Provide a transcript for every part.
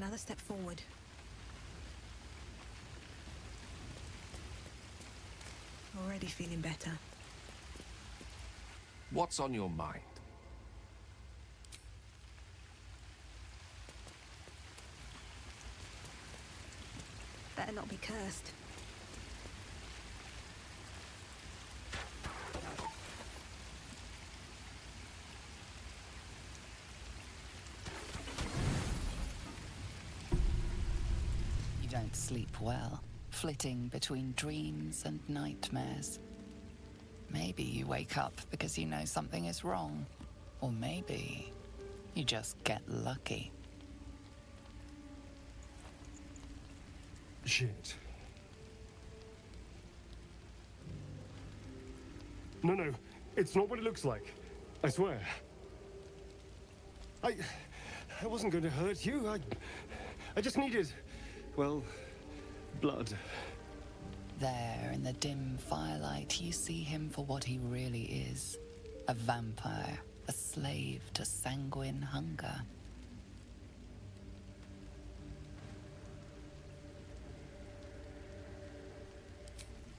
Another step forward. Already feeling better. What's on your mind? Better not be cursed. You don't sleep well, flitting between dreams and nightmares. Maybe you wake up because you know something is wrong. Or maybe you just get lucky. Shit. No, it's not what it looks like. I swear. I wasn't going to hurt you. I just needed, well, blood. There, in the dim firelight, you see him for what he really is. A vampire, a slave to sanguine hunger.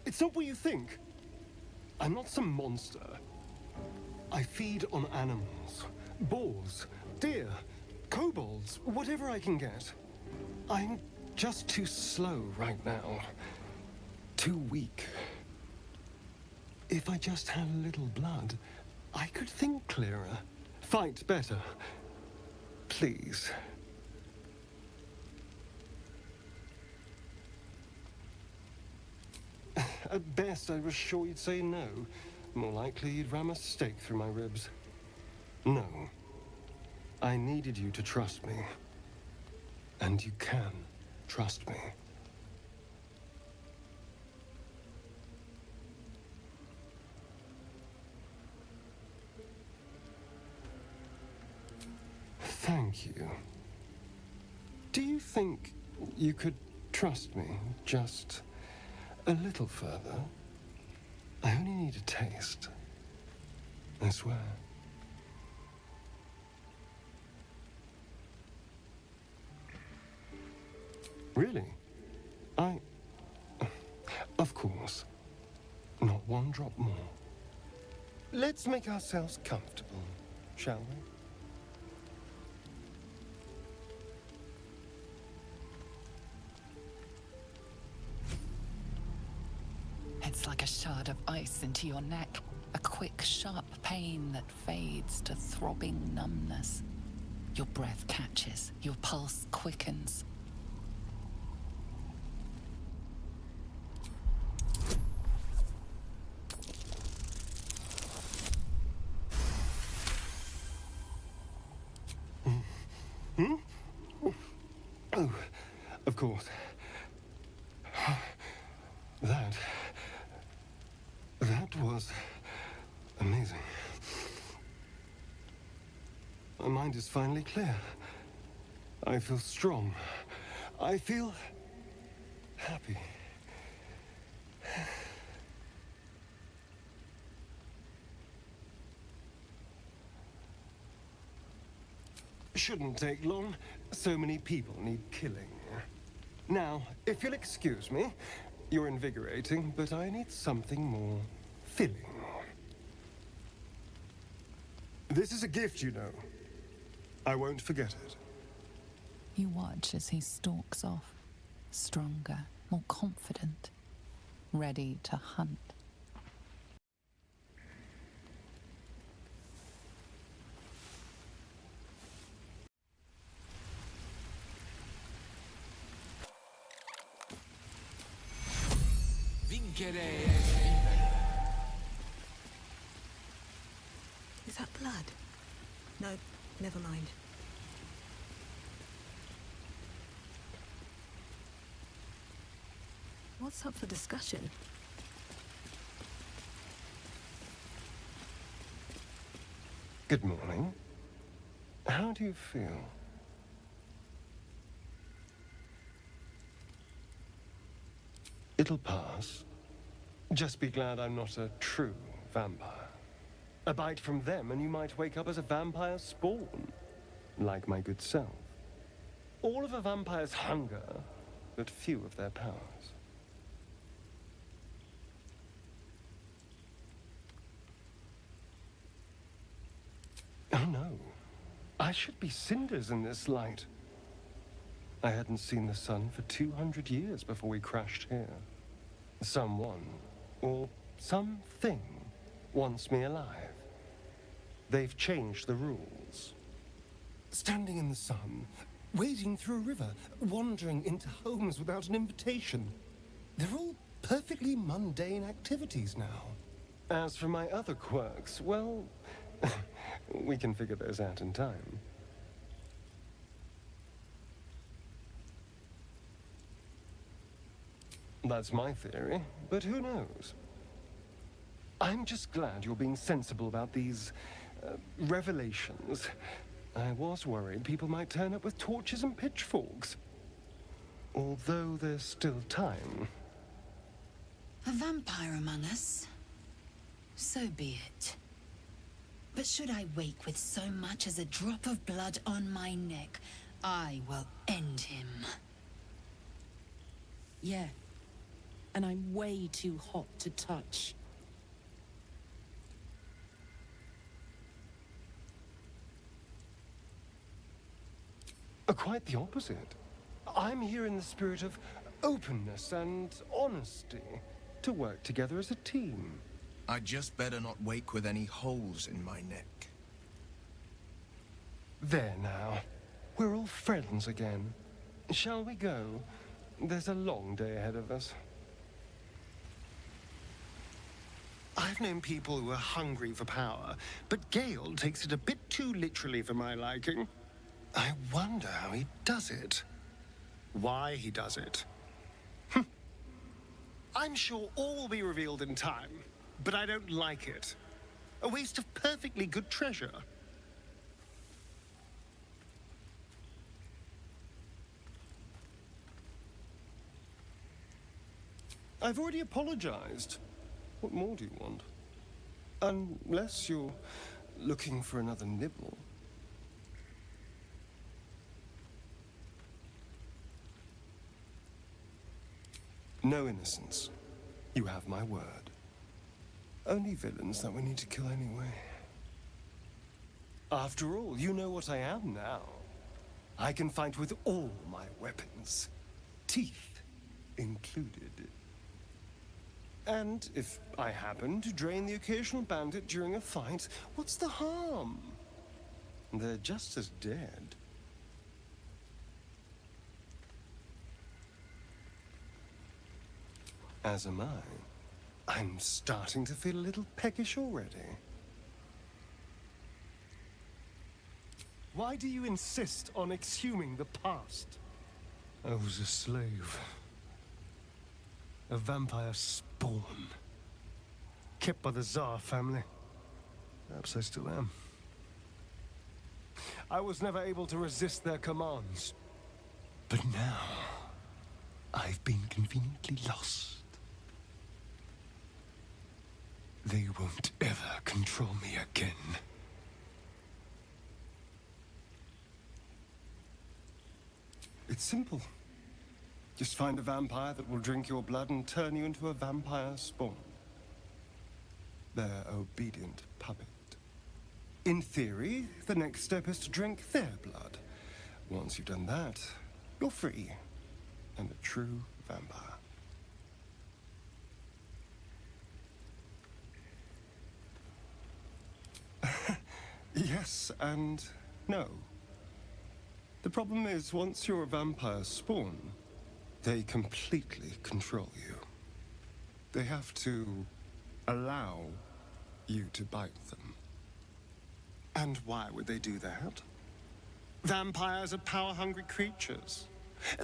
It's not what you think. I'm not some monster. I feed on animals. Boars, deer, kobolds, whatever I can get. I'm just too slow right now. Too weak. If I just had a little blood, I could think clearer. Fight better. Please. At best, I was sure you'd say no. More likely, you'd ram a stake through my ribs. No. I needed you to trust me. And you can trust me. Thank you. Do you think you could trust me just a little further? I only need a taste. I swear. Really? Of course. Not one drop more. Let's make ourselves comfortable, shall we? It's like a shard of ice into your neck. A quick, sharp pain that fades to throbbing numbness. Your breath catches, your pulse quickens. Oh, of course. That was amazing. My mind is finally clear. I feel strong. I feel happy. Shouldn't take long. So many people need killing. Now, if you'll excuse me, you're invigorating, but I need something more filling. This is a gift, you know. I won't forget it. You watch as he stalks off, stronger, more confident, ready to hunt. Is that blood? No, never mind. What's up for discussion? Good morning. How do you feel? It'll pass. Just be glad I'm not a true vampire. A bite from them and you might wake up as a vampire spawn, like my good self. all of a vampire's hunger, but few of their powers. Oh no. I should be cinders in this light. I hadn't seen the sun for 200 years before we crashed here. Someone, or something, wants me alive. They've changed the rules. Standing in the sun, wading through a river, wandering into homes without an invitation. They're all perfectly mundane activities now. As for my other quirks, well, we can figure those out in time. That's my theory, but who knows? I'm just glad you're being sensible about these revelations. I was worried people might turn up with torches and pitchforks. Although there's still time. A vampire among us? So be it. But should I wake with so much as a drop of blood on my neck, I will end him. Yeah. And I'm way too hot to touch. Quite the opposite. I'm here in the spirit of openness and honesty, to work together as a team. I'd just better not wake with any holes in my neck. There now. We're all friends again. Shall we go? There's a long day ahead of us. I've known people who are hungry for power, but Gale takes it a bit too literally for my liking. I wonder how he does it. Why he does it. I'm sure all will be revealed in time, but I don't like it. A waste of perfectly good treasure. I've already apologized. What more do you want? Unless you're looking for another nibble. No innocence. You have my word. Only villains that we need to kill anyway. After all, you know what I am now. I can fight with all my weapons. Teeth included. And if I happen to drain the occasional bandit during a fight, what's the harm? They're just as dead. As am I. I'm starting to feel a little peckish already. Why do you insist on exhuming the past? I was a slave. A vampire spawn. Kept by the Tsar family. Perhaps I still am. I was never able to resist their commands. But now, I've been conveniently lost. They won't ever control me again. It's simple. Just find a vampire that will drink your blood and turn you into a vampire spawn. Their obedient puppet. In theory, the next step is to drink their blood. Once you've done that, you're free. And a true vampire. Yes and no. The problem is, once you're a vampire spawn, they completely control you. They have to allow you to bite them. And why would they do that? Vampires are power-hungry creatures.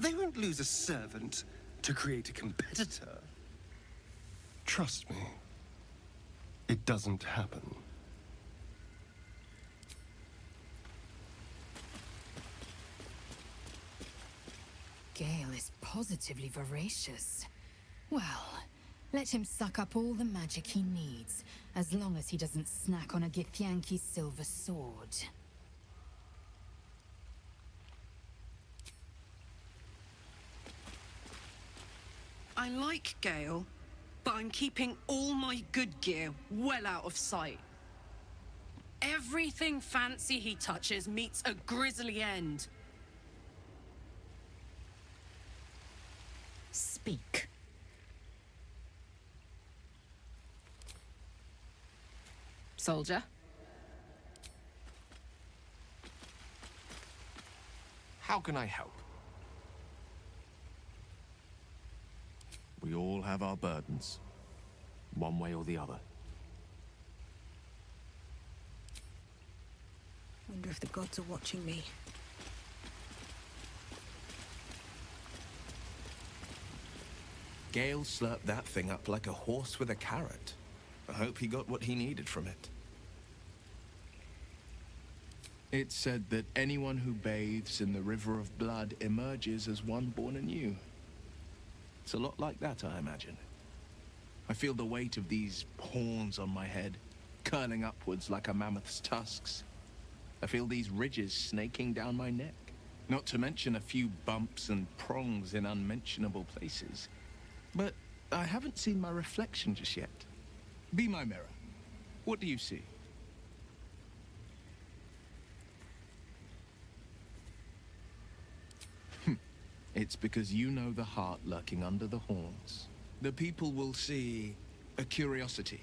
They won't lose a servant to create a competitor. Trust me, it doesn't happen. Gale is positively voracious. Well, let him suck up all the magic he needs, as long as he doesn't snack on a Githyanki's silver sword. I like Gale, but I'm keeping all my good gear well out of sight. Everything fancy he touches meets a grisly end. Speak. Soldier? How can I help? We all have our burdens, one way or the other. Wonder if the gods are watching me. Gale slurped that thing up like a horse with a carrot. I hope he got what he needed from it. It's said that anyone who bathes in the river of blood emerges as one born anew. It's a lot like that, I imagine. I feel the weight of these horns on my head, curling upwards like a mammoth's tusks. I feel these ridges snaking down my neck. Not to mention a few bumps and prongs in unmentionable places. But I haven't seen my reflection just yet. Be my mirror. What do you see? It's because you know the heart lurking under the horns. The people will see a curiosity,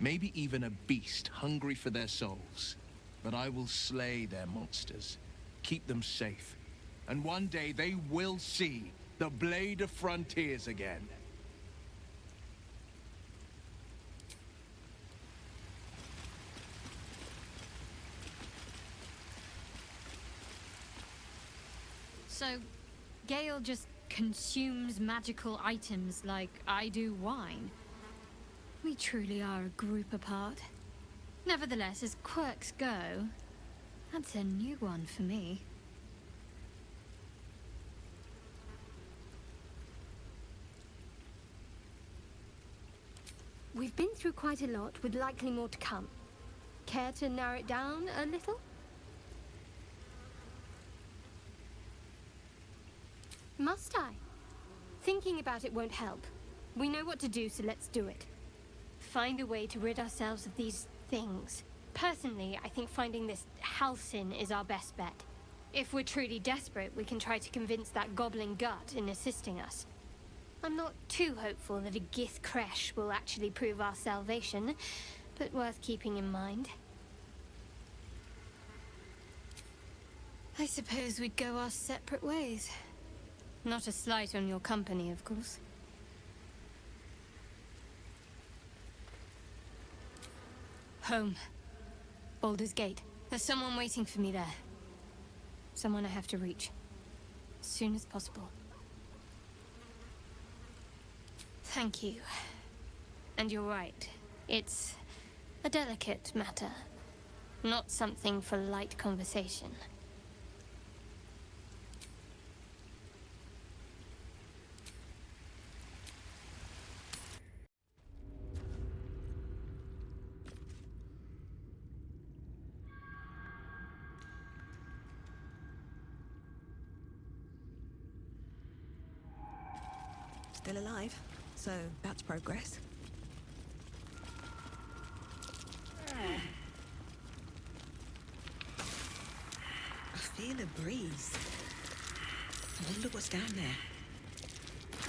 maybe even a beast hungry for their souls. But I will slay their monsters, keep them safe, and one day they will see the Blade of Frontiers again. So, Gale just consumes magical items like I do wine. We truly are a group apart. Nevertheless, as quirks go, that's a new one for me. We've been through quite a lot, with likely more to come. Care to narrow it down a little? Must I? Thinking about it won't help. We know what to do, so let's do it. Find a way to rid ourselves of these things. Personally, I think finding this Halcyon is our best bet. If we're truly desperate, we can try to convince that goblin gut in assisting us. I'm not too hopeful that a Gith Kresh will actually prove our salvation, but worth keeping in mind. I suppose we'd go our separate ways. Not a slight on your company, of course. Home. Baldur's Gate. There's someone waiting for me there. Someone I have to reach. As soon as possible. Thank you. And you're right. It's a delicate matter. Not something for light conversation. Still alive, so that's progress. I feel a breeze. I wonder what's down there.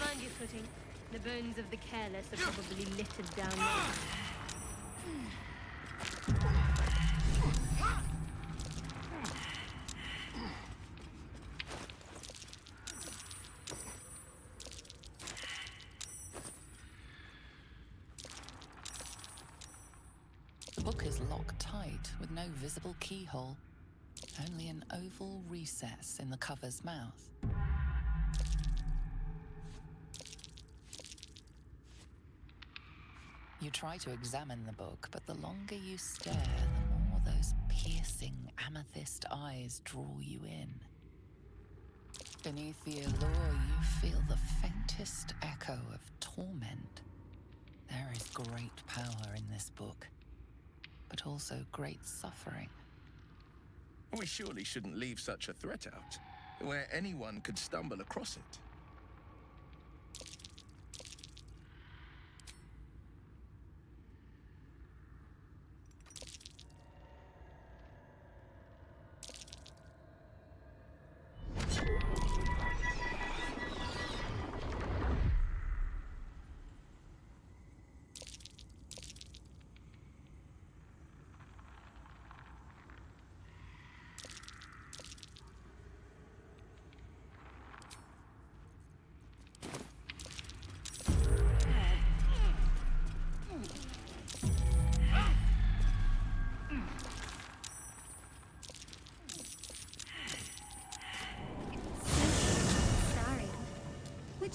Mind your footing. The bones of the careless are probably littered down there. The book is locked tight with no visible keyhole, only an oval recess in the cover's mouth. You try to examine the book, but the longer you stare, the more those piercing amethyst eyes draw you in. Beneath the allure, you feel the faintest echo of torment. There is great power in this book, but also great suffering. We surely shouldn't leave such a threat out, where anyone could stumble across it.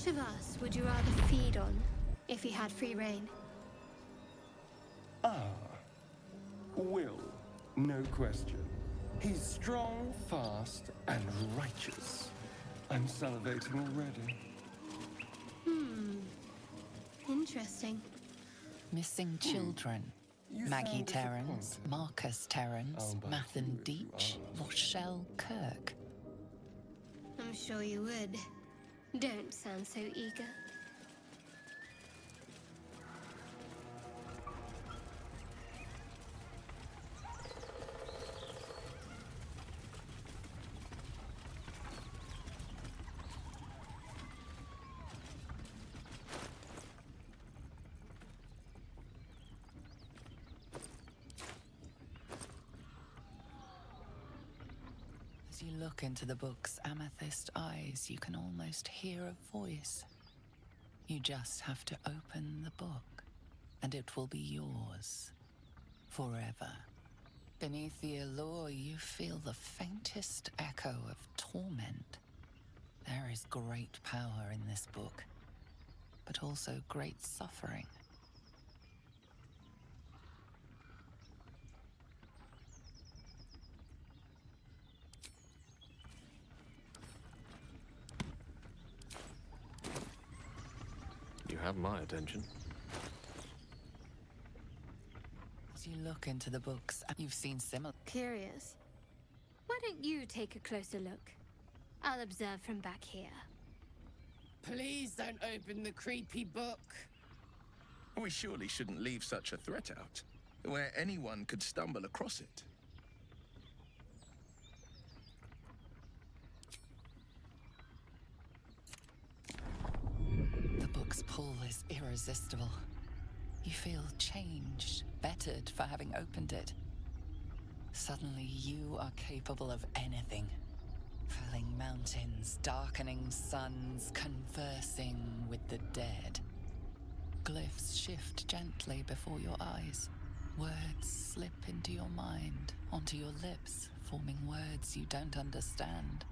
Which of us would you rather feed on if he had free reign? Will, no question. He's strong, fast, and righteous. I'm salivating already. Interesting. Missing children. You Maggie sound Terrans, disappointed. Marcus Terrans, I'll bite Mathen you if you Deach, ask. Rochelle Kirk. I'm sure you would. Don't sound so eager. As you look into the book's amethyst eyes, you can almost hear a voice. You just have to open the book, and it will be yours. Forever. Beneath the allure, you feel the faintest echo of torment. There is great power in this book, but also great suffering. You have my attention. As you look into the books, you've seen similar. Curious. Why don't you take a closer look? I'll observe from back here. Please don't open the creepy book. We surely shouldn't leave such a threat out, where anyone could stumble across it. The book's pull is irresistible. You feel changed, bettered for having opened it. Suddenly you are capable of anything. Felling mountains, darkening suns, conversing with the dead. Glyphs shift gently before your eyes. Words slip into your mind, onto your lips, forming words you don't understand.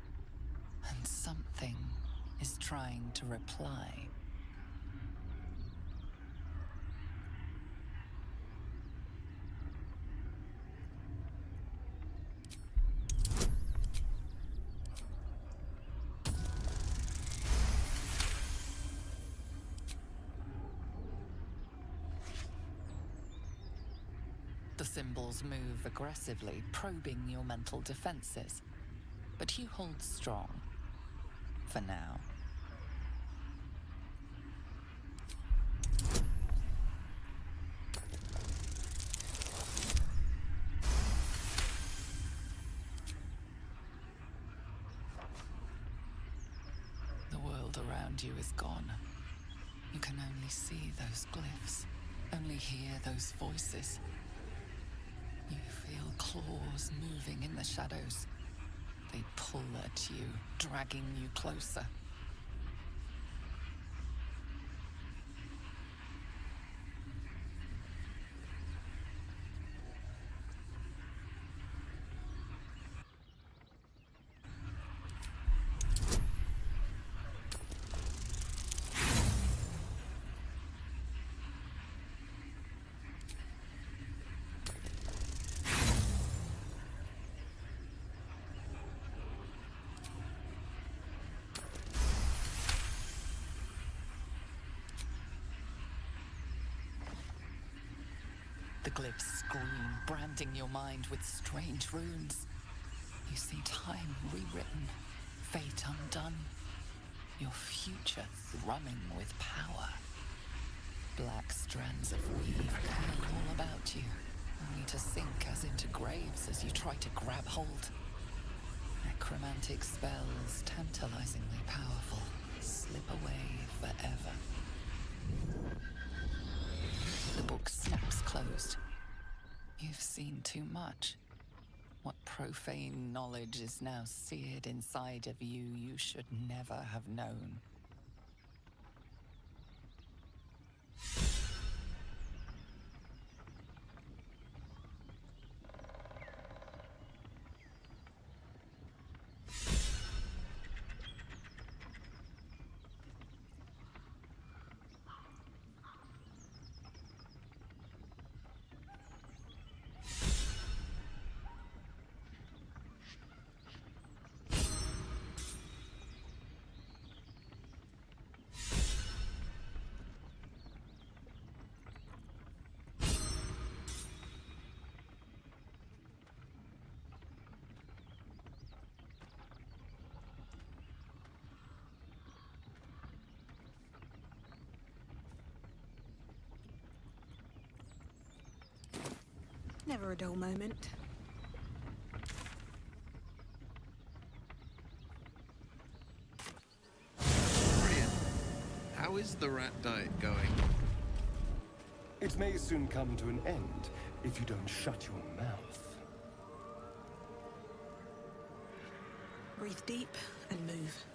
And something is trying to reply. The symbols move aggressively, probing your mental defenses. But you hold strong. For now. The world around you is gone. You can only see those glyphs, only hear those voices. You feel claws moving in the shadows. They pull at you, dragging you closer. The glyphs scream, branding your mind with strange runes. You see time rewritten, fate undone, your future thrumming with power. Black strands of weave curl all about you, only to sink as into graves as you try to grab hold. Necromantic spells, tantalizingly powerful, slip away forever. The book snaps closed. You've seen too much. What profane knowledge is now seared inside of you you should never have known. Never a dull moment. Brilliant. How is the rat diet going? It may soon come to an end if you don't shut your mouth. Breathe deep and move.